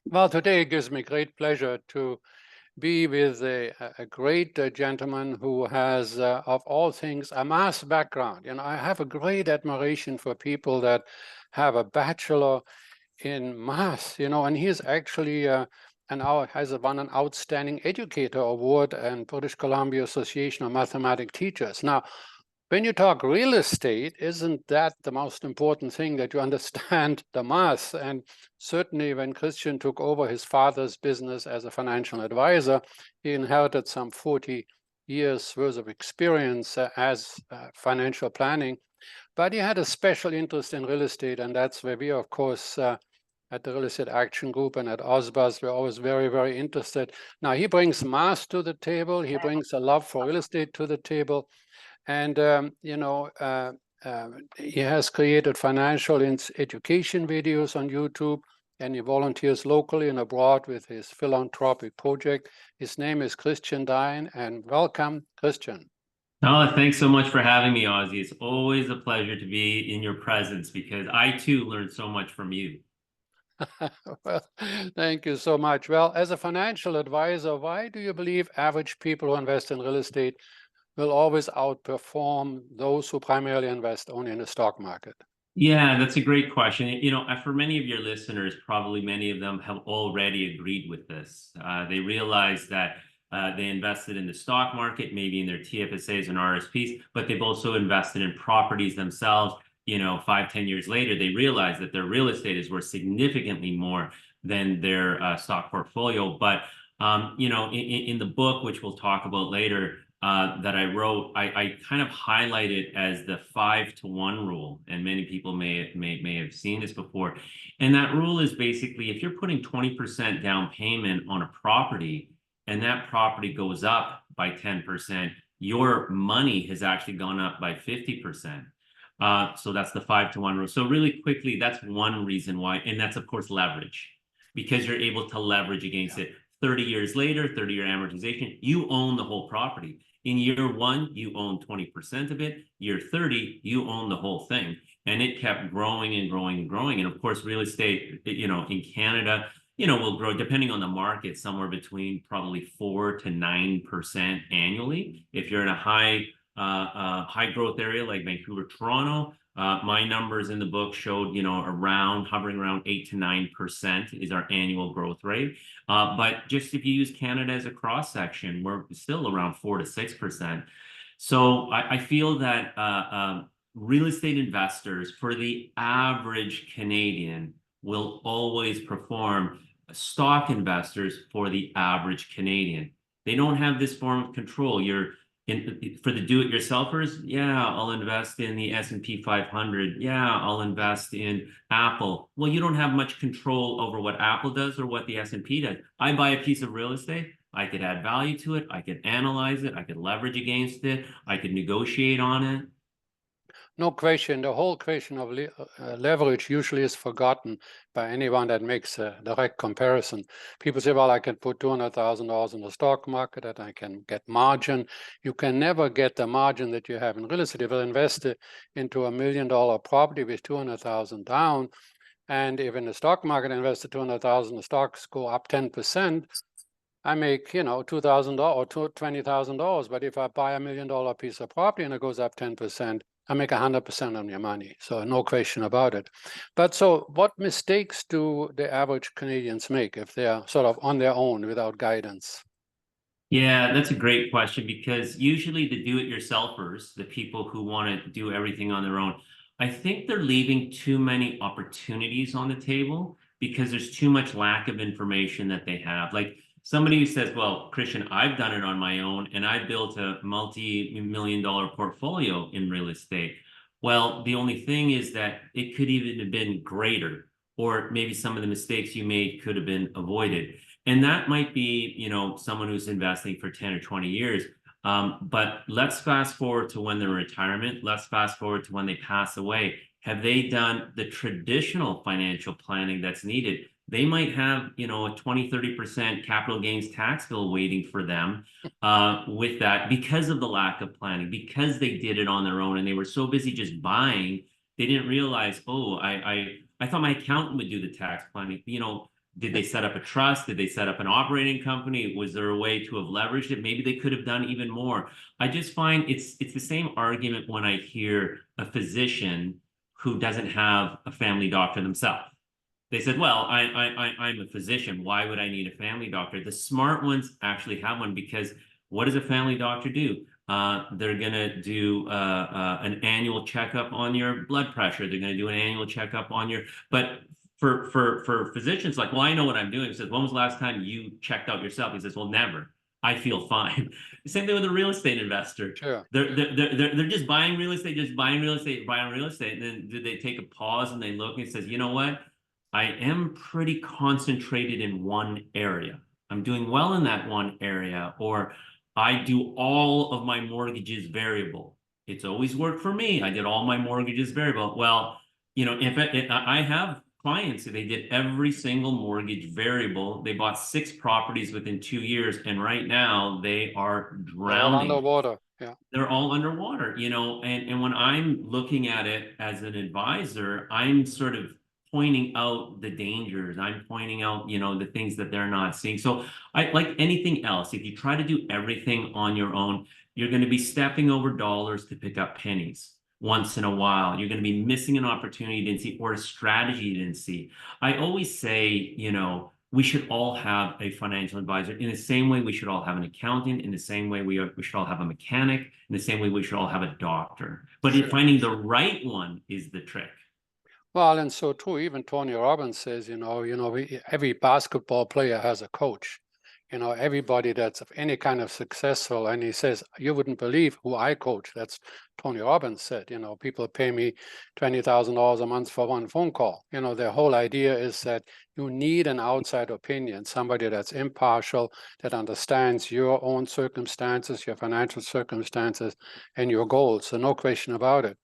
Well, today it gives me great pleasure to be with a great gentleman who has, of all things, a math background. I have a great admiration for people that have a bachelor in math, and he is actually won an outstanding educator award and British Columbia Association of Mathematic Teachers. Now, when you talk real estate, isn't that the most important thing, that you understand the math? And certainly when Christian took over his father's business as a financial advisor, he inherited some 40 years worth of experience as financial planning. But he had a special interest in real estate, and that's where we, of course, at the Real Estate Action Group and at Ozbuzz, we're always very, very interested. Now, he brings math to the table. He brings a love for real estate to the table. And, he has created financial education videos on YouTube, and he volunteers locally and abroad with his philanthropic project. His name is Christian Dine, and welcome, Christian. Oh, thanks so much for having me, Ozzie. It's always a pleasure to be in your presence because I too learned so much from you. Well, thank you so much. Well, as a financial advisor, why do you believe average people who invest in real estate will always outperform those who primarily invest only in the stock market? Yeah, that's a great question. For many of your listeners, probably many of them have already agreed with this. They realize that they invested in the stock market, maybe in their TFSAs and RSPs, but they've also invested in properties themselves. 5, 10 years later, they realize that their real estate is worth significantly more than their stock portfolio. But in the book, which we'll talk about later, that I wrote, I kind of highlight it as the 5-to-1 rule, and many people may have seen this before. And that rule is basically, if you're putting 20% down payment on a property, and that property goes up by 10%, your money has actually gone up by 50%. So that's the 5-to-1 rule. So really quickly, that's one reason why, and that's of course leverage, because you're able to leverage against it. 30 years later, 30-year amortization, you own the whole property. In year one, you own 20% of it. Year 30, you own the whole thing. And it kept growing and growing and growing. And of course, real estate, in Canada, will grow, depending on the market, somewhere between probably 4 to 9% annually. If you're in a high growth area like Vancouver, Toronto, my numbers in the book showed, hovering around 8 to 9% is our annual growth rate. But just if you use Canada as a cross section, we're still around 4 to 6%. So I feel that real estate investors, for the average Canadian, will always perform stock investors for the average Canadian. They don't have this form of control. For the do-it-yourselfers, yeah, I'll invest in the S&P 500. Yeah, I'll invest in Apple. Well, you don't have much control over what Apple does or what the S&P does. I buy a piece of real estate. I could add value to it. I could analyze it. I could leverage against it. I could negotiate on it. No question. The whole question of leverage usually is forgotten by anyone that makes a direct comparison. People say, well, I can put $200,000 in the stock market and I can get margin. You can never get the margin that you have in real estate. If I invest into $1 million property with 200,000 down, and if in the stock market I invested 200,000, the stocks go up 10%, I make, $2,000 or $20,000. But if I buy $1 million piece of property and it goes up 10%, I make 100% on your money. So no question about it. But so what mistakes do the average Canadians make if they're sort of on their own without guidance? Yeah, that's a great question because usually the do-it-yourselfers, the people who want to do everything on their own, I think they're leaving too many opportunities on the table because there's too much lack of information that they have. Like somebody who says, well, Christian, I've done it on my own and I built a multi-million-dollar portfolio in real estate. Well, the only thing is that it could even have been greater, or maybe some of the mistakes you made could have been avoided. And that might be, someone who's investing for 10 or 20 years. But let's fast forward to when they're in retirement. Let's fast forward to when they pass away. Have they done the traditional financial planning that's needed? They might have, a 20, 30% capital gains tax bill waiting for them with that because of the lack of planning, because they did it on their own and they were so busy just buying, they didn't realize, oh, I thought my accountant would do the tax planning. Did they set up a trust? Did they set up an operating company? Was there a way to have leveraged it? Maybe they could have done even more. I just find it's the same argument when I hear a physician who doesn't have a family doctor themselves. They said, well, I'm a physician. Why would I need a family doctor? The smart ones actually have one, because what does a family doctor do? They're going to do an annual checkup on your blood pressure. They're going to do an annual checkup on your, but for physicians, like, well, I know what I'm doing. He says, when was the last time you checked out yourself? He says, well, never. I feel fine. The same thing with a real estate investor. Sure. They're just buying real estate, buying real estate. And then do they take a pause and they look and says, you know what? I am pretty concentrated in one area. I'm doing well in that one area, or I do all of my mortgages variable. It's always worked for me. I did all my mortgages variable. Well, you know, if I have clients, they did every single mortgage variable. They bought 6 properties within 2 years, and right now they are drowning. All underwater. Yeah. They're all underwater, you know, and when I'm looking at it as an advisor, I'm sort of pointing out the dangers. I'm pointing out, you know, the things that they're not seeing. So I, like anything else, if you try to do everything on your own, you're going to be stepping over dollars to pick up pennies once in a while. You're going to be missing an opportunity you didn't see, or a strategy you didn't see. I always say, you know, we should all have a financial advisor. In the same way we should all have an accountant, in the same way we should all have a mechanic, in the same way we should all have a doctor. But Sure. finding the right one is the trick. Well, and so too, even Tony Robbins says, every basketball player has a coach. Everybody that's of any kind of successful, and he says, you wouldn't believe who I coach. That's Tony Robbins said, people pay me $20,000 a month for one phone call. Their whole idea is that you need an outside opinion, somebody that's impartial, that understands your own circumstances, your financial circumstances, and your goals. So no question about it.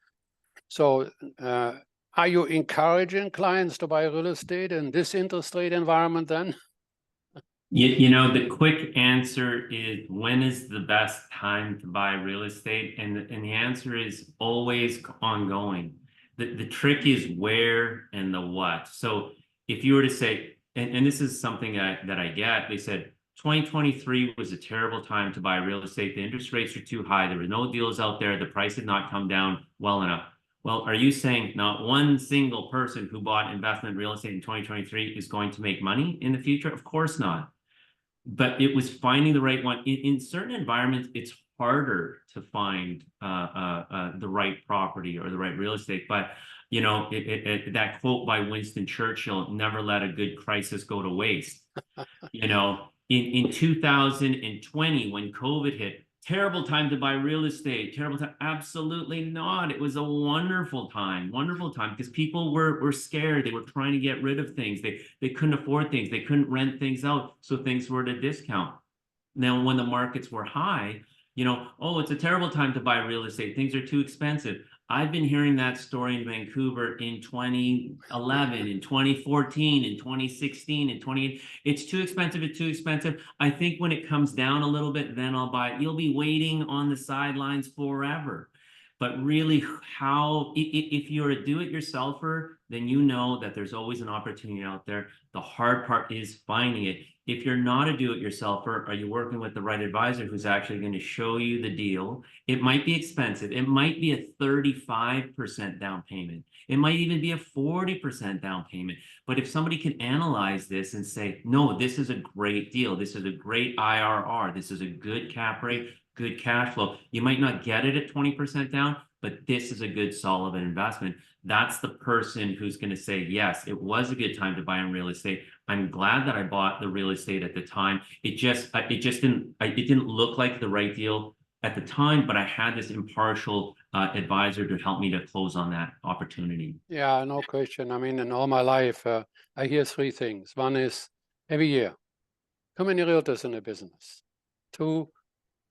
So, are you encouraging clients to buy real estate in this interest rate environment then? You know, the quick answer is, when is the best time to buy real estate? And the answer is always ongoing. The trick is where and the what. So if you were to say, and this is something that I get, they said 2023 was a terrible time to buy real estate. The interest rates are too high. There were no deals out there. The price had not come down well enough. Well, are you saying not one single person who bought investment real estate in 2023 is going to make money in the future? Of course not. But it was finding the right one. In certain environments, it's harder to find the right property or the right real estate. But, you know, that quote by Winston Churchill, never let a good crisis go to waste. You know, in 2020, when COVID hit, terrible time to buy real estate, terrible time. Absolutely not. It was a wonderful time, because people were scared. They were trying to get rid of things. They couldn't afford things. They couldn't rent things out. So things were at a discount. Now, when the markets were high, you know, oh, it's a terrible time to buy real estate. Things are too expensive. I've been hearing that story in Vancouver in 2011, in 2014, in 2016, in 20. It's too expensive. It's too expensive. I think when it comes down a little bit, then I'll buy it. You'll be waiting on the sidelines forever. But really, if you're a do-it-yourselfer, then you know that there's always an opportunity out there. The hard part is finding it. If you're not a do-it-yourselfer, are you working with the right advisor who's actually going to show you the deal? It might be expensive. It might be a 35% down payment. It might even be a 40% down payment. But if somebody can analyze this and say, no, this is a great deal. This is a great IRR. This is a good cap rate, good cash flow. You might not get it at 20% down, but this is a good solid investment. That's the person who's going to say, yes, it was a good time to buy in real estate. I'm glad that I bought the real estate at the time. It didn't look like the right deal at the time, but I had this impartial advisor to help me to close on that opportunity. Yeah, no question. I mean, in all my life, I hear 3 things. One is, every year, too many realtors in the business. 2,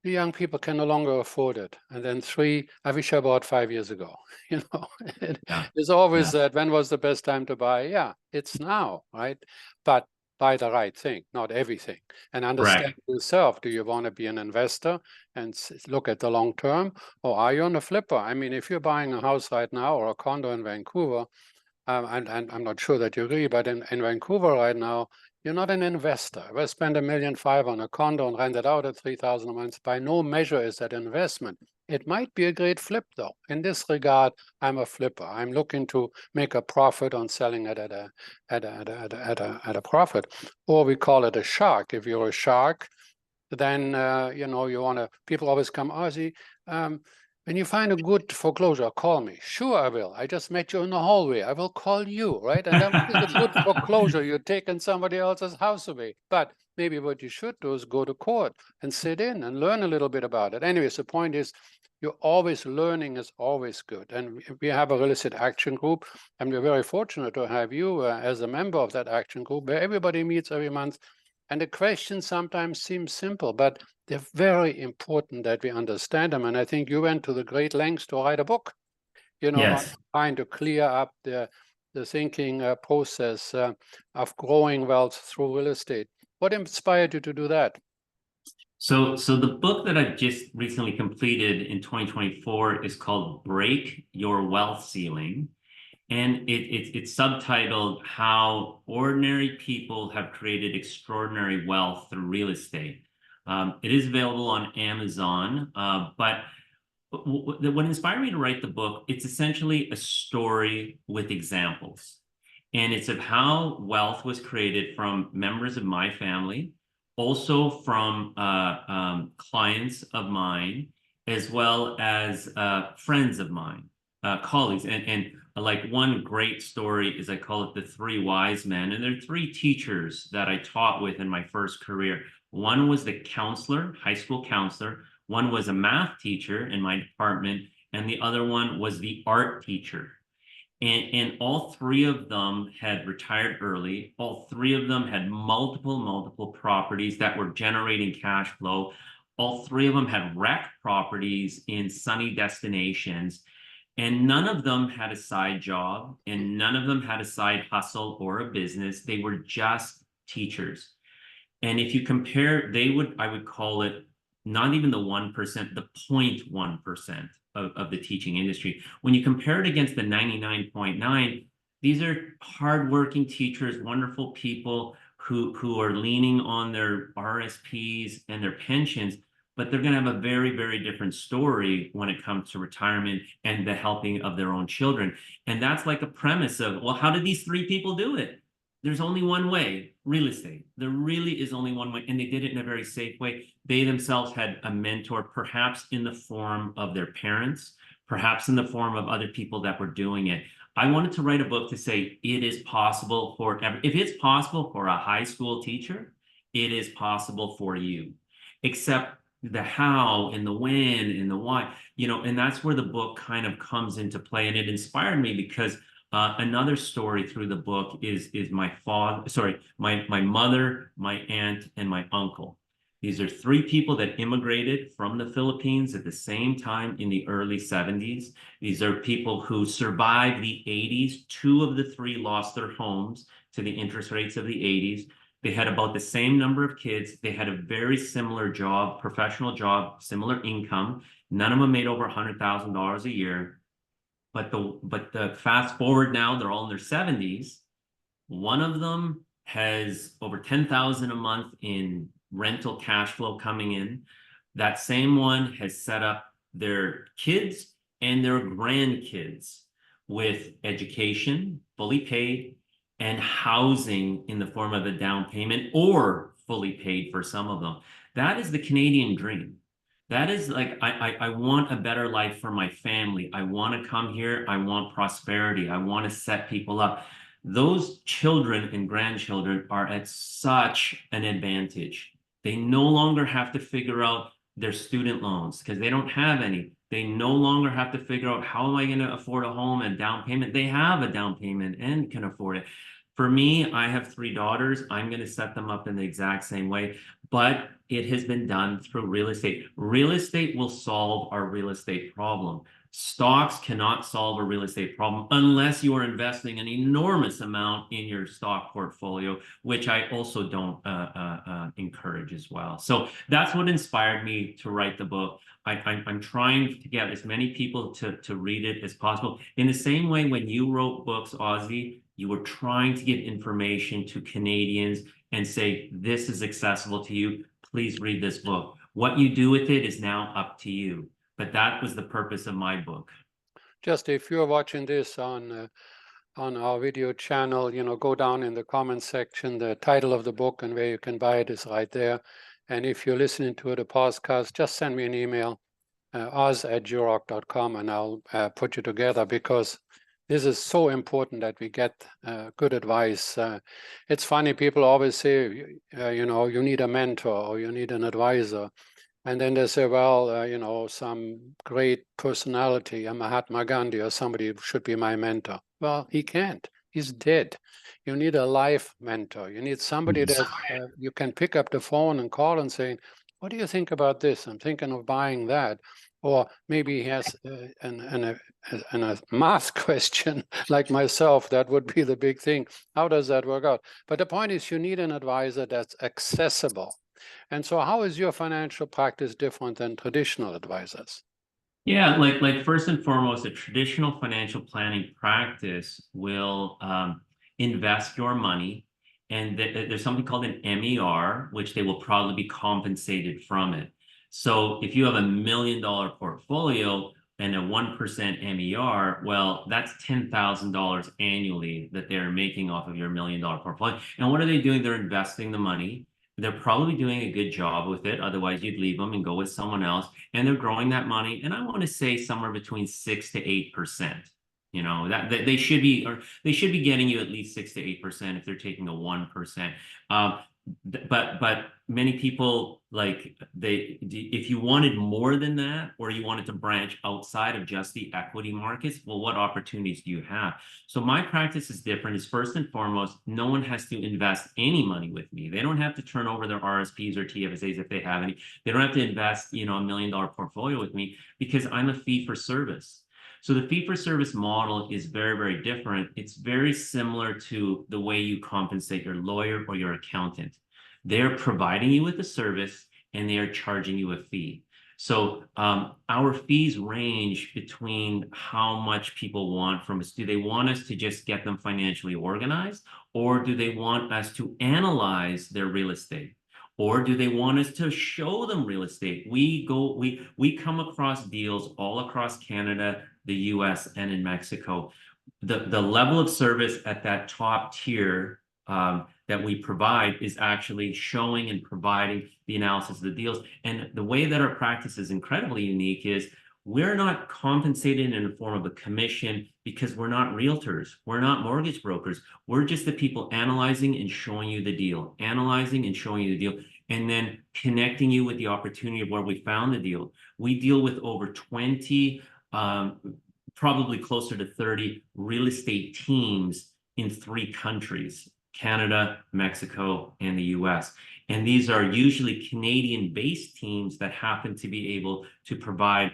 the young people can no longer afford it. And then 3, I wish I bought 5 years ago. It's always that, when was the best time to buy? Yeah, it's now, right? But buy the right thing, not everything. And understand yourself. Do you want to be an investor and look at the long term? Or are you on a flipper? I mean, if you're buying a house right now or a condo in Vancouver, and I'm not sure that you agree, but in Vancouver right now, you're not an investor. If I spend $1.5 million on a condo and rent it out at $3,000 a month, by no measure is that investment. It might be a great flip, though. In this regard, I'm a flipper. I'm looking to make a profit on selling it at a profit, or we call it a shark. If you're a shark, then you know, you want to. People always come, Ozzie. When you find a good foreclosure, call me. Sure, I will. I just met you in the hallway. I will call you, right? And then it's a good foreclosure. You're taking somebody else's house away. But maybe what you should do is go to court and sit in and learn a little bit about it. Anyways, the point is, you're always learning is always good. And we have a real estate action group, and we're very fortunate to have you as a member of that action group, where everybody meets every month. And the questions sometimes seem simple, but they're very important that we understand them. And I think you went to the great lengths to write a book, you know, on Yes. trying to clear up the thinking process of growing wealth through real estate. What inspired you to do that? So the book that I've just recently completed in 2024 is called Break Your Wealth Ceiling. And it's subtitled How Ordinary People Have Created Extraordinary Wealth Through Real Estate. It is available on Amazon, but what inspired me to write the book, it's essentially a story with examples. And it's of how wealth was created from members of my family, also from clients of mine, as well as friends of mine, colleagues. And like one great story is, I call it the three wise men. And there are three teachers that I taught with in my first career. One was the counselor, high school counselor. One was a math teacher in my department. And the other one was the art teacher. And all three of them had retired early. All three of them had multiple properties that were generating cash flow. All three of them had wrecked properties in sunny destinations. And none of them had a side job, and none of them had a side hustle or a business. They were just teachers. And if you compare, I would call it not even the 1%, the 0.1% of the teaching industry. When you compare it against the 99.9, these are hardworking teachers, wonderful people who are leaning on their RSPs and their pensions, but they're going to have a very different story when it comes to retirement and the helping of their own children. And that's like a premise of, well, how did these three people do it? There's only one way, real estate. There really is only one way, and they did it in a very safe way. They themselves had a mentor, perhaps in the form of their parents, perhaps in the form of other people that were doing it. I wanted to write a book to say it is possible if it's possible for a high school teacher, it is possible for you. Except the how and the when and the why, you know, and that's where the book kind of comes into play. And it inspired me because another story through the book is my mother, my aunt, and my uncle. These are three people that immigrated from the Philippines at the same time in the early 70s. These are people who survived the 80s. Two of the three lost their homes to the interest rates of the 80s. They had about the same number of kids. They had a very similar job, professional job, similar income. None of them made over $100,000 a year. But the fast forward now, they're all in their 70s. One of them has over $10,000 a month in rental cash flow coming in. That same one has set up their kids and their grandkids with education, fully paid, and housing in the form of a down payment or fully paid for some of them. That is the Canadian dream. That is like, I want a better life for my family. I want to come here. I want prosperity. I want to set people up. Those children and grandchildren are at such an advantage. They no longer have to figure out their student loans because they don't have any. They no longer have to figure out, how am I going to afford a home and down payment? They have a down payment and can afford it. For me, I have three daughters. I'm going to set them up in the exact same way, but it has been done through real estate. Real estate will solve our real estate problem. Stocks cannot solve a real estate problem unless you are investing an enormous amount in your stock portfolio, which I also don't encourage as well. So that's what inspired me to write the book. I'm trying to get as many people to read it as possible. In the same way, when you wrote books, Ozzie, you were trying to give information to Canadians and say, this is accessible to you. Please read this book. What you do with it is now up to you. But that was the purpose of my book. Just if you're watching this on our video channel, go down in the comments section. The title of the book and where you can buy it is right there. And if you're listening to the podcast, just send me an email, oz@jurock.com, and I'll put you together, because this is so important that we get good advice. It's funny, people always say, you need a mentor or you need an advisor. And then they say, well, some great personality, Mahatma Gandhi or somebody should be my mentor. Well, he can't. He's dead. You need a life mentor. You need somebody that you can pick up the phone and call and say, what do you think about this? I'm thinking of buying that. Or maybe he has a math question like myself. That would be the big thing. How does that work out? But the point is, you need an advisor that's accessible. And so how is your financial practice different than traditional advisors? Yeah, like first and foremost, a traditional financial planning practice will invest your money, and there's something called an MER, which they will probably be compensated from it. So if you have $1 million portfolio and a 1% MER, well, that's $10,000 annually that they're making off of your $1 million portfolio. And what are they doing? They're investing the money. They're probably doing a good job with it. Otherwise, you'd leave them and go with someone else. And they're growing that money. And I want to say somewhere between 6 to 8%. That they should be, or they should be getting you at least 6 to 8% if they're taking a 1%. But many people, if you wanted more than that, or you wanted to branch outside of just the equity markets, well, what opportunities do you have? So my practice is different. Is first and foremost, no one has to invest any money with me. They don't have to turn over their RSPs or TFSAs if they have any. They don't have to invest, $1 million portfolio with me, because I'm a fee for service. So the fee-for-service model is very, very different. It's very similar to the way you compensate your lawyer or your accountant. They're providing you with a service, and they are charging you a fee. So our fees range between how much people want from us. Do they want us to just get them financially organized, or do they want us to analyze their real estate? Or do they want us to show them real estate? We come across deals all across Canada, the US, and in Mexico. The level of service at that top tier that we provide is actually showing and providing the analysis of the deals. And the way that our practice is incredibly unique is we're not compensated in the form of a commission, because we're not realtors. We're not mortgage brokers. We're just the people analyzing and showing you the deal, analyzing and showing you the deal, and then connecting you with the opportunity of where we found the deal. We deal with over 20, probably closer to 30 real estate teams in 3 countries, Canada, Mexico, and the US. And these are usually Canadian-based teams that happen to be able to provide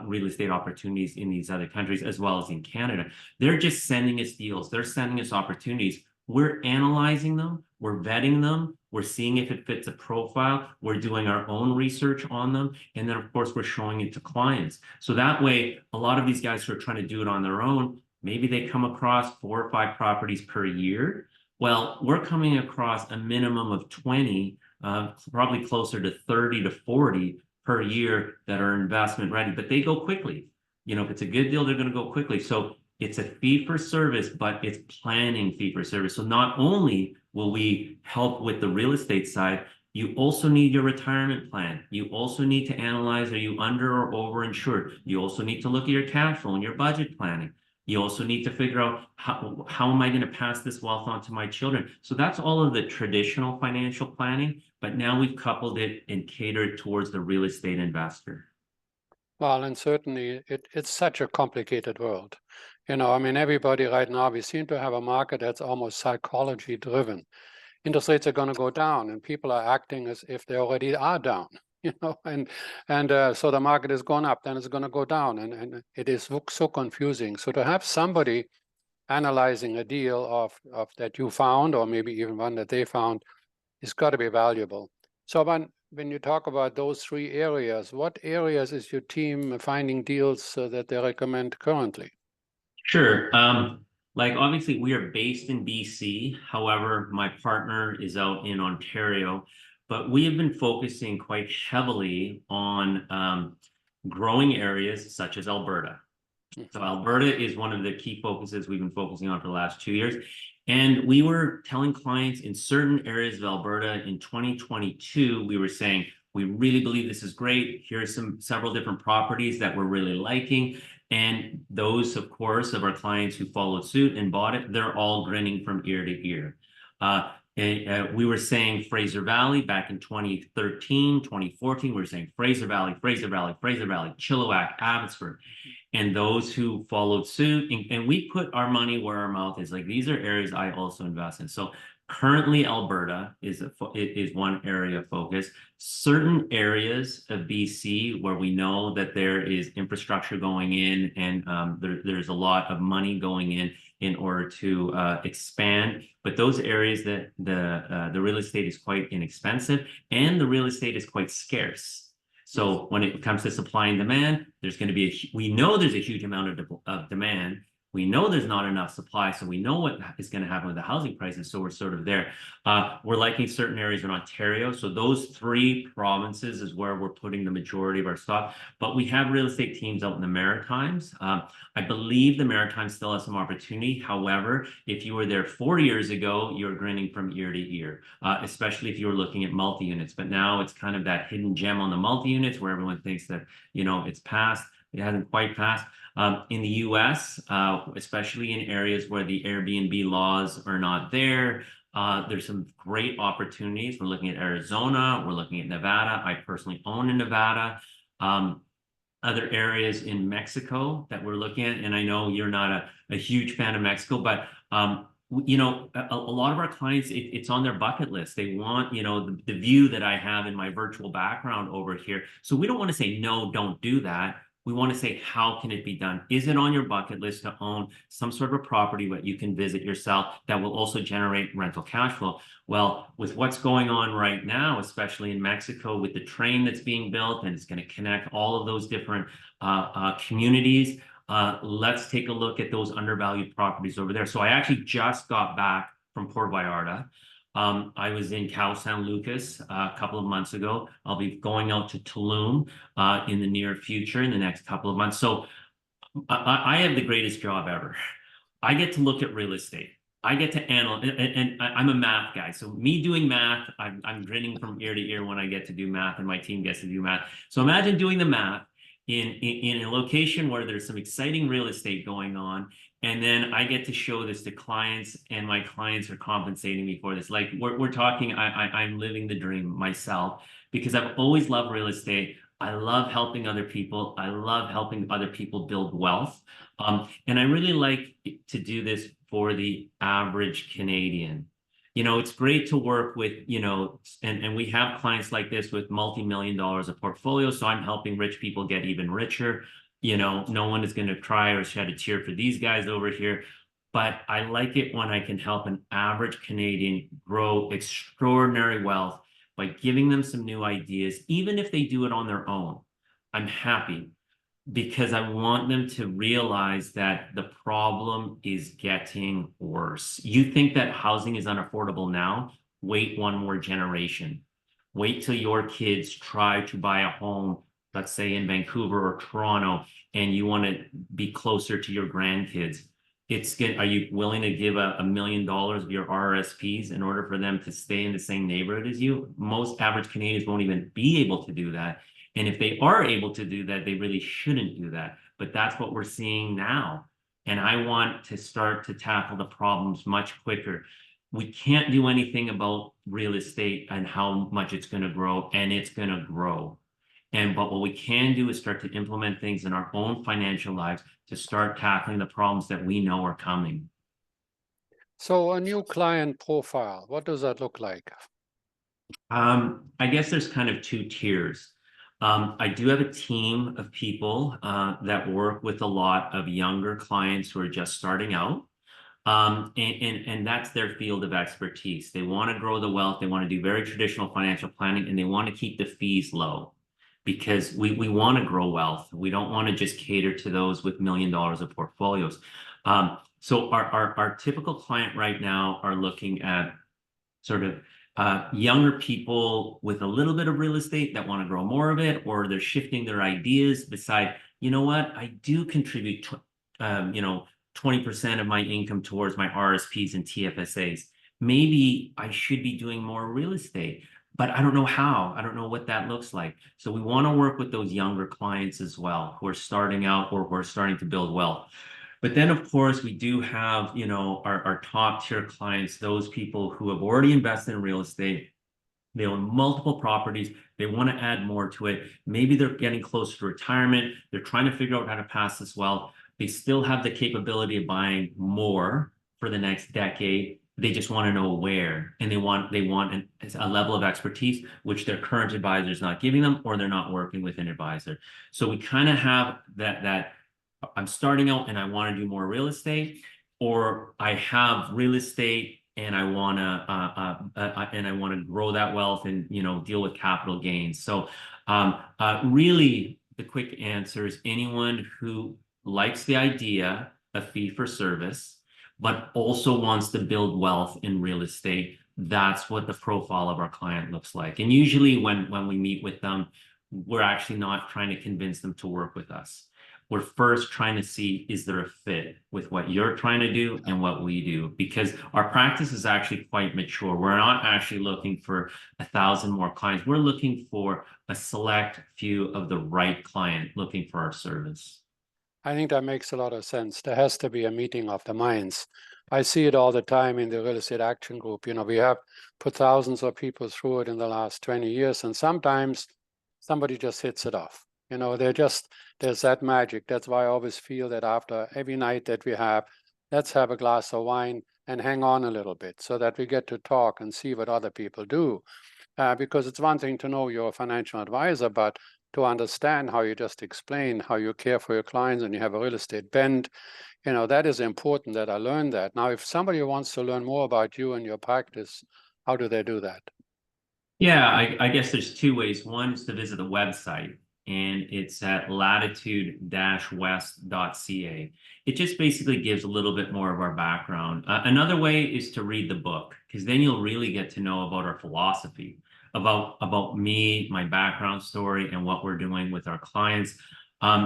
real estate opportunities in these other countries, as well as in Canada. They're just sending us deals. They're sending us opportunities. We're analyzing them. We're vetting them. We're seeing if it fits a profile. We're doing our own research on them. And then, of course, we're showing it to clients. So that way, a lot of these guys who are trying to do it on their own, maybe they come across 4 or 5 properties per year. Well, we're coming across a minimum of 20, probably closer to 30 to 40 per year that are investment ready, but they go quickly. If it's a good deal, they're going to go quickly. So it's a fee for service, but it's planning fee for service. So not only will we help with the real estate side, you also need your retirement plan. You also need to analyze, are you under or over insured? You also need to look at your cash flow and your budget planning. You also need to figure out how am I going to pass this wealth on to my children? So that's all of the traditional financial planning, but now we've coupled it and catered towards the real estate investor. Well, and certainly it's such a complicated world. Everybody right now, we seem to have a market that's almost psychology driven. Interest rates are going to go down, and people are acting as if they already are down. and so the market is going up, then it's going to go down, and it is so confusing. So to have somebody analyzing a deal of that you found, or maybe even one that they found, it's got to be valuable. So when you talk about those three areas, what areas is your team finding deals that they recommend currently? Sure. Like obviously we are based in BC. However, my partner is out in Ontario, but we have been focusing quite heavily on growing areas such as Alberta. So Alberta is one of the key focuses we've been focusing on for the last 2 years. And we were telling clients in certain areas of Alberta in 2022, we were saying, we really believe this is great. Here's several different properties that we're really liking. And those, of course, of our clients who followed suit and bought it, they're all grinning from ear to ear. We were saying Fraser Valley back in 2013, 2014. We were saying Fraser Valley, Fraser Valley, Fraser Valley, Chilliwack, Abbotsford. And those who followed suit, and we put our money where our mouth is. Like, these are areas I also invest in. So currently Alberta is one area of focus. Certain areas of BC where we know that there is infrastructure going in, and there's a lot of money going in order to expand. But those areas that the real estate is quite inexpensive and the real estate is quite scarce. So when it comes to supply and demand, there's going to be we know there's a huge amount of demand. We know there's not enough supply, so we know what is going to happen with the housing prices. So we're sort of there. We're liking certain areas in Ontario. So those three provinces is where we're putting the majority of our stock. But we have real estate teams out in the Maritimes. I believe the Maritimes still has some opportunity. However, if you were there 4 years ago, you're grinning from ear to ear, especially if you were looking at multi-units. But now it's kind of that hidden gem on the multi-units where everyone thinks that, it's passed. It hasn't quite passed. In the US, especially in areas where the Airbnb laws are not there, there's some great opportunities. We're looking at Arizona. We're looking at Nevada. I personally own in Nevada. Other areas in Mexico that we're looking at. And I know you're not a huge fan of Mexico, but a lot of our clients, it's on their bucket list. They want, the view that I have in my virtual background over here. So we don't want to say, no, don't do that. We want to say, how can it be done? Is it on your bucket list to own some sort of a property that you can visit yourself that will also generate rental cash flow? Well, with what's going on right now, especially in Mexico, with the train that's being built and it's going to connect all of those different communities, let's take a look at those undervalued properties over there. So I actually just got back from Puerto Vallarta. I was in Cabo San Lucas a couple of months ago. I'll be going out to Tulum in the near future, in the next couple of months. So I have the greatest job ever. I get to look at real estate. I get to analyze, and I'm a math guy. So me doing math, I'm grinning from ear to ear when I get to do math, and my team gets to do math. So imagine doing the math in a location where there's some exciting real estate going on, and then I get to show this to clients, and my clients are compensating me for this. Like we're talking, I'm living the dream myself, because I've always loved real estate. I love helping other people. I love helping other people build wealth. And I really like to do this for the average Canadian. It's great to work with, and we have clients like this with multi-million dollars of portfolio. So I'm helping rich people get even richer. No one is going to cry or shed a tear for these guys over here. But I like it when I can help an average Canadian grow extraordinary wealth by giving them some new ideas, even if they do it on their own. I'm happy, because I want them to realize that the problem is getting worse. You think that housing is unaffordable now? Wait one more generation. Wait till your kids try to buy a home, let's say in Vancouver or Toronto, and you want to be closer to your grandkids. Are you willing to give $1 million of your RSPs in order for them to stay in the same neighborhood as you? Most average Canadians won't even be able to do that. And if they are able to do that, they really shouldn't do that. But that's what we're seeing now. And I want to start to tackle the problems much quicker. We can't do anything about real estate and how much it's going to grow, and it's going to grow. But what we can do is start to implement things in our own financial lives to start tackling the problems that we know are coming. So a new client profile, what does that look like? I guess there's kind of two tiers. I do have a team of people that work with a lot of younger clients who are just starting out. And that's their field of expertise. They want to grow the wealth. They want to do very traditional financial planning, and they want to keep the fees low because we want to grow wealth. We don't want to just cater to those with $1 million of portfolios. So our typical client right now are looking at sort of younger people with a little bit of real estate that want to grow more of it, or they're shifting their ideas beside, you know what, I do contribute, 20% of my income towards my RSPs and TFSAs. Maybe I should be doing more real estate, but I don't know how. I don't know what that looks like. So we want to work with those younger clients as well, who are starting out or who are starting to build wealth. But then, of course, we do have, our top tier clients, those people who have already invested in real estate. They own multiple properties. They want to add more to it. Maybe they're getting close to retirement. They're trying to figure out how to pass this well. They still have the capability of buying more for the next decade. They just want to know where, and they want a level of expertise which their current advisor is not giving them, or they're not working with an advisor. So we kind of have that I'm starting out and I want to do more real estate, or I have real estate and I want to grow that wealth and deal with capital gains. So really, the quick answer is anyone who likes the idea of fee for service, but also wants to build wealth in real estate. That's what the profile of our client looks like. And usually when we meet with them, we're actually not trying to convince them to work with us. We're first trying to see, is there a fit with what you're trying to do and what we do? Because our practice is actually quite mature. We're not actually looking for 1,000 more clients. We're looking for a select few of the right client looking for our service. I think that makes a lot of sense. There has to be a meeting of the minds. I see it all the time in the real estate action group. We have put thousands of people through it in the last 20 years, and sometimes somebody just hits it off. There's that magic. That's why I always feel that after every night that we have, let's have a glass of wine and hang on a little bit so that we get to talk and see what other people do. Because it's one thing to know you're a financial advisor, but to understand how you just explained how you care for your clients and you have a real estate bent, that is important that I learned that. Now, if somebody wants to learn more about you and your practice, how do they do that? Yeah, I guess there's two ways. One is to visit the website, and it's at latitude-west.ca. It just basically gives a little bit more of our background. Another way is to read the book, because then you'll really get to know about our philosophy, about me, my background story, and what we're doing with our clients.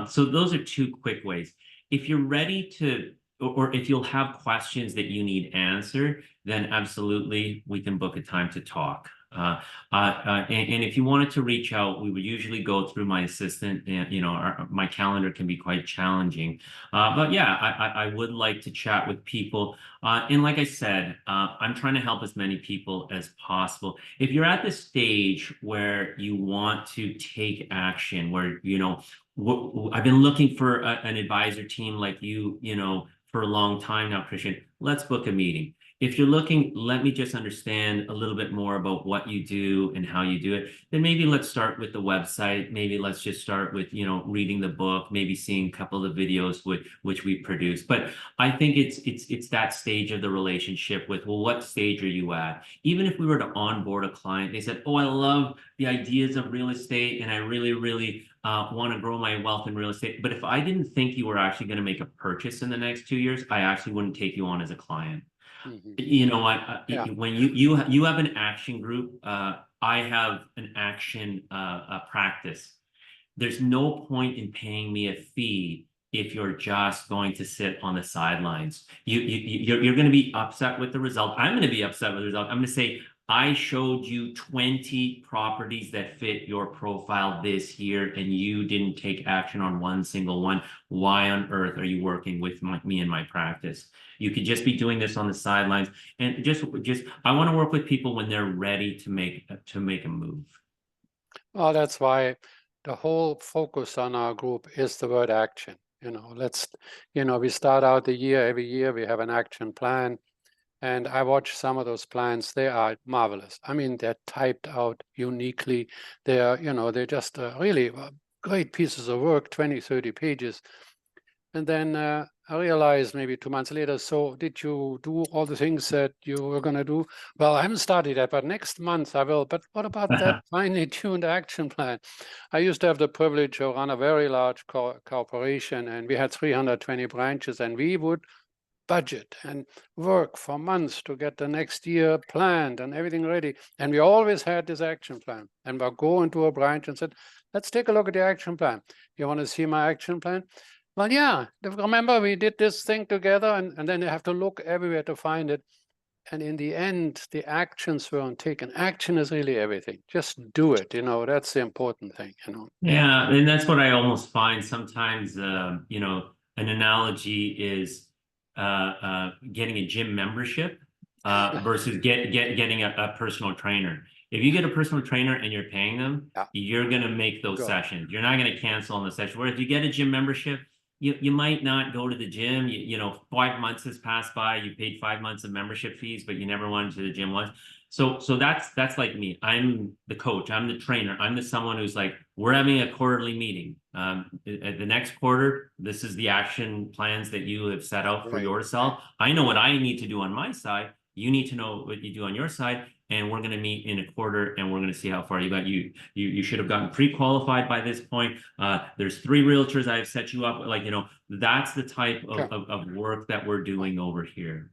So those are two quick ways. If you're ready to, or if you'll have questions that you need answered, then absolutely we can book a time to talk. And if you wanted to reach out, we would usually go through my assistant, and my calendar can be quite challenging. But yeah, I would like to chat with people. And like I said, I'm trying to help as many people as possible. If you're at the stage where you want to take action, where I've been looking for an advisor team like you, for a long time now, Christian, let's book a meeting. If you're looking, let me just understand a little bit more about what you do and how you do it. Then maybe let's start with the website. Maybe let's just start with, reading the book, maybe seeing a couple of videos which we produce. But I think it's that stage of the relationship with, well, what stage are you at? Even if we were to onboard a client, they said, oh, I love the ideas of real estate and I really, really want to grow my wealth in real estate. But if I didn't think you were actually going to make a purchase in the next 2 years, I actually wouldn't take you on as a client. Mm-hmm. You know what? Yeah. When you have an action group, I have an action practice. There's no point in paying me a fee if you're just going to sit on the sidelines. You're going to be upset with the result. I'm going to be upset with the result. I'm going to say, I showed you 20 properties that fit your profile this year, and you didn't take action on one single one. Why on earth are you working with me in my practice? You could just be doing this on the sidelines. And just I want to work with people when they're ready to make a move. Well, that's why the whole focus on our group is the word action. We start out the year, every year we have an action plan. And I watched some of those plans. They are marvelous. I mean, they're typed out uniquely. They're, they're just really great pieces of work, 20, 30 pages. And then I realized maybe 2 months later, so did you do all the things that you were going to do? Well, I haven't started that, but next month I will. But what about that finely tuned action plan? I used to have the privilege to run a very large corporation, and we had 320 branches, and we would budget and work for months to get the next year planned and everything ready. And we always had this action plan. And we'll go into a branch and said, let's take a look at the action plan. You want to see my action plan? Well, yeah, remember we did this thing together, and then you have to look everywhere to find it. And in the end, the actions weren't taken. Action is really everything. Just do it. That's the important thing. Yeah, and that's what I almost find sometimes. An analogy is getting a gym membership versus getting a personal trainer. If you get a personal trainer and you're paying them, you're going to make those sessions. You're not going to cancel on the session. Where if you get a gym membership, you might not go to the gym. 5 months has passed by. You paid 5 months of membership fees, but you never went to the gym once. So that's like me. I'm the coach. I'm the trainer. I'm the someone who's like, we're having a quarterly meeting. At the next quarter, this is the action plans that you have set out for yourself. I know what I need to do on my side. You need to know what you do on your side, and we're going to meet in a quarter, and we're going to see how far you got. You should have gotten pre-qualified by this point. There's 3 realtors I've set you up. That's the type of work that we're doing over here.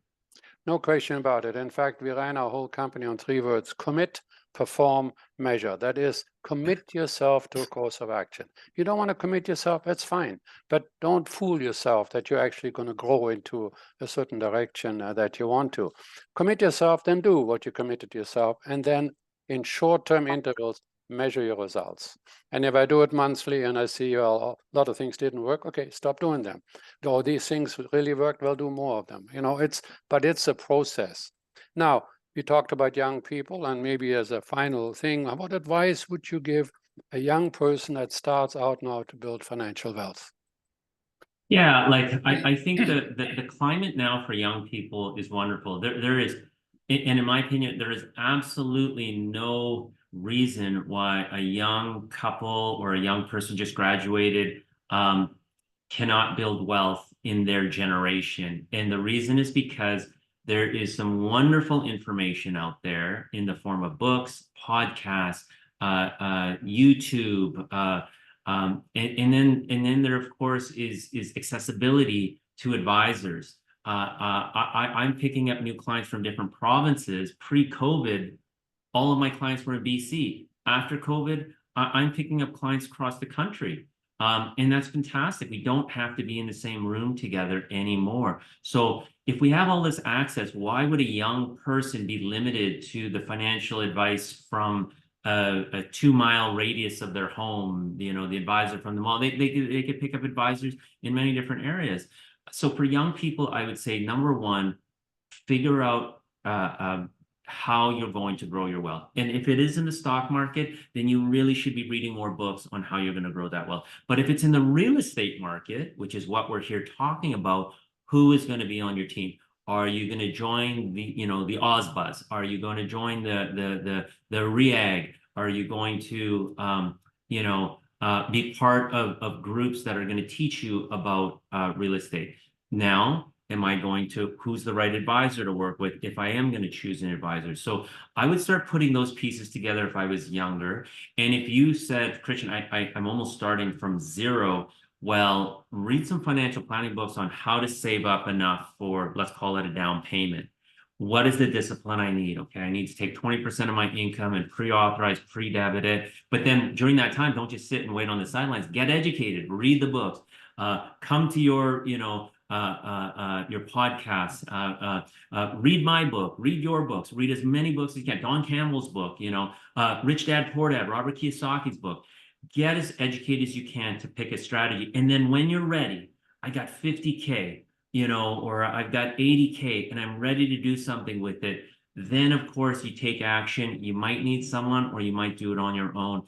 No question about it. In fact, we ran our whole company on 3 words: commit, perform, measure. That is, commit yourself to a course of action. You don't want to commit yourself, that's fine. But don't fool yourself that you're actually going to grow into a certain direction that you want to. Commit yourself, then do what you committed to yourself. And then in short-term intervals, measure your results. And if I do it monthly and I see, well, a lot of things didn't work, okay, stop doing them. Though these things really worked, we'll do more of them. But it's a process. Now, we talked about young people, and maybe as a final thing, what advice would you give a young person that starts out now to build financial wealth? Yeah, I think the climate now for young people is wonderful. There is, and in my opinion, there is absolutely no reason why a young couple or a young person just graduated cannot build wealth in their generation. And the reason is because there is some wonderful information out there in the form of books, podcasts, YouTube, and then there, of course, is accessibility to advisors. I'm picking up new clients from different provinces. Pre-COVID, all of my clients were in BC. After COVID, I'm picking up clients across the country. And that's fantastic. We don't have to be in the same room together anymore. So if we have all this access, why would a young person be limited to the financial advice from a 2-mile radius of their home? The advisor from the mall, they could pick up advisors in many different areas. So for young people, I would say, number one, figure out how you're going to grow your wealth. And if it is in the stock market, then you really should be reading more books on how you're going to grow that wealth. But if it's in the real estate market, which is what we're here talking about, who is going to be on your team? Are you going to join the Ozbuzz? Are you going to join the REAG? Are you going to be part of groups that are going to teach you about real estate? Now, am I going to, who's the right advisor to work with if I am going to choose an advisor? So I would start putting those pieces together if I was younger. And if you said, Christian, I'm almost starting from zero, well, read some financial planning books on how to save up enough for, let's call it a down payment. What is the discipline I need? Okay, I need to take 20% of my income and pre-authorize, pre-debit it. But then during that time, don't just sit and wait on the sidelines. Get educated, read the books, come to your podcasts, read my book, read your books, read as many books as you can. Don Campbell's book, Rich Dad, Poor Dad, Robert Kiyosaki's book. Get as educated as you can to pick a strategy. And then when you're ready, I got 50K, or I've got 80K and I'm ready to do something with it. Then, of course, you take action. You might need someone or you might do it on your own.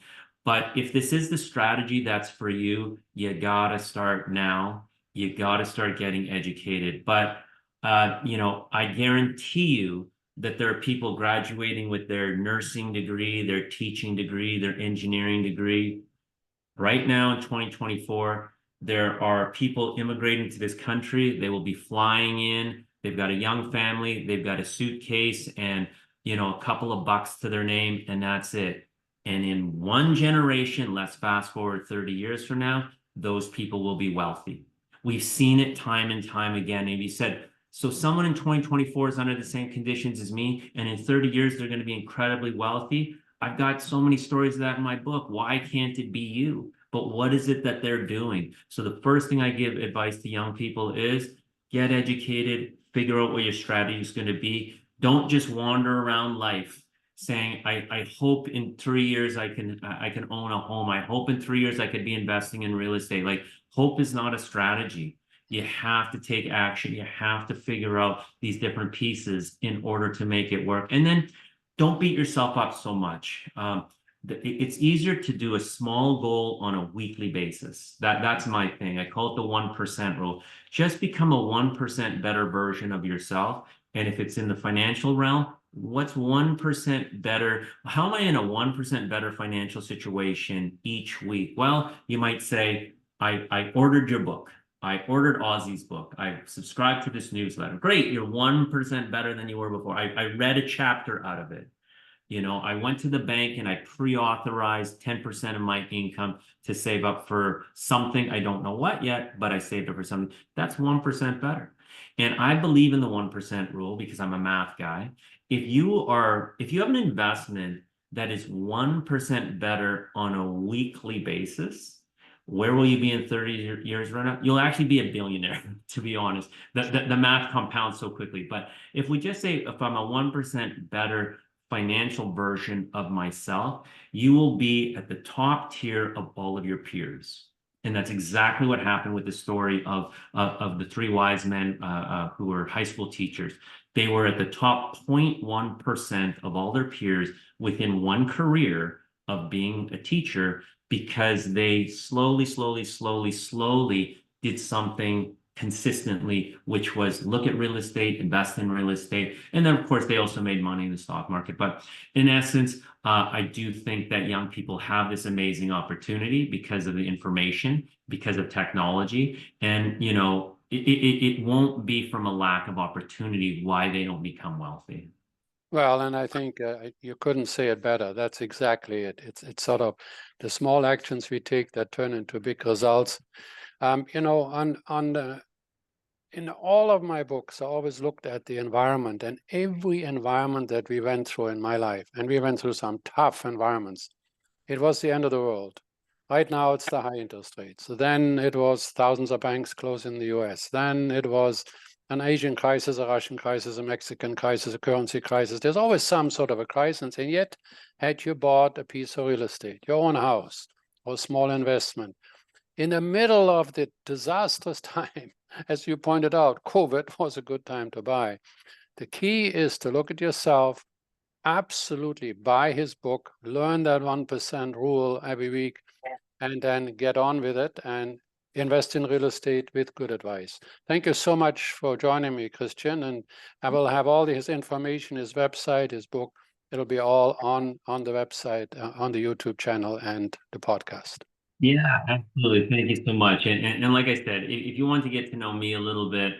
But if this is the strategy that's for you, you got to start now. You got to start getting educated. But I guarantee you that there are people graduating with their nursing degree, their teaching degree, their engineering degree. Right now in 2024, there are people immigrating to this country. They will be flying in. They've got a young family. They've got a suitcase and, a couple of bucks to their name, and that's it. And in one generation, let's fast forward 30 years from now, those people will be wealthy. We've seen it time and time again. And you said, so someone in 2024 is under the same conditions as me, and in 30 years, they're going to be incredibly wealthy. I've got so many stories of that in my book. Why can't it be you? But what is it that they're doing? So the first thing I give advice to young people is get educated, figure out what your strategy is going to be. Don't just wander around life saying, I hope in 3 years I can own a home. I hope in 3 years I could be investing in real estate. Like, hope is not a strategy. You have to take action. You have to figure out these different pieces in order to make it work. And then don't beat yourself up so much. It's easier to do a small goal on a weekly basis. That's my thing. I call it the 1% rule. Just become a 1% better version of yourself. And if it's in the financial realm, what's 1% better? How am I in a 1% better financial situation each week? Well, you might say, I ordered your book. I ordered Ozzie's book. I subscribed to this newsletter. Great, you're 1% better than you were before. I read a chapter out of it. I went to the bank and I pre-authorized 10% of my income to save up for something. I don't know what yet, but I saved up for something. That's 1% better. And I believe in the 1% rule because I'm a math guy. If you have an investment that is 1% better on a weekly basis, where will you be in 30 years right now? You'll actually be a billionaire, to be honest. The math compounds so quickly. But if we just say, if I'm a 1% better financial version of myself, you will be at the top tier of all of your peers. And that's exactly what happened with the story of the three wise men who were high school teachers. They were at the top 0.1% of all their peers within one career of being a teacher, because they slowly did something consistently, which was look at real estate, invest in real estate. And then, of course, they also made money in the stock market. But in essence, I do think that young people have this amazing opportunity because of the information, because of technology. And, it won't be from a lack of opportunity why they don't become wealthy. Well, and I think you couldn't say it better. That's exactly it. It's sort of the small actions we take that turn into big results. In all of my books, I always looked at the environment, and every environment that we went through in my life, and we went through some tough environments, it was the end of the world. Right now, it's the high interest rates. Then it was thousands of banks closed in the US. Then it was an Asian crisis, a Russian crisis, a Mexican crisis, a currency crisis. There's always some sort of a crisis. And yet, had you bought a piece of real estate, your own house, or a small investment, in the middle of the disastrous time, as you pointed out, COVID was a good time to buy. The key is to look at yourself, absolutely buy his book, learn that 1% rule every week, and then get on with it and invest in real estate with good advice. Thank you so much for joining me, Christian. And I will have all his information, his website, his book. It'll be all on the website, on the YouTube channel and the podcast. Yeah, absolutely. Thank you so much. And like I said, if you want to get to know me a little bit,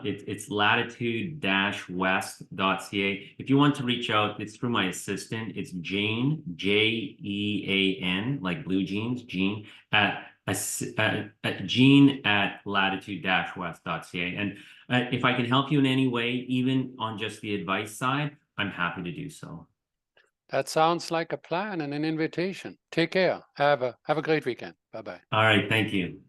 it's latitude-west.ca. If you want to reach out, it's through my assistant. It's Jane, Jean, like blue jeans, Jean, at latitude-west.ca. And if I can help you in any way, even on just the advice side, I'm happy to do so. That sounds like a plan and an invitation. Take care. Have a great weekend. Bye-bye. All right. Thank you.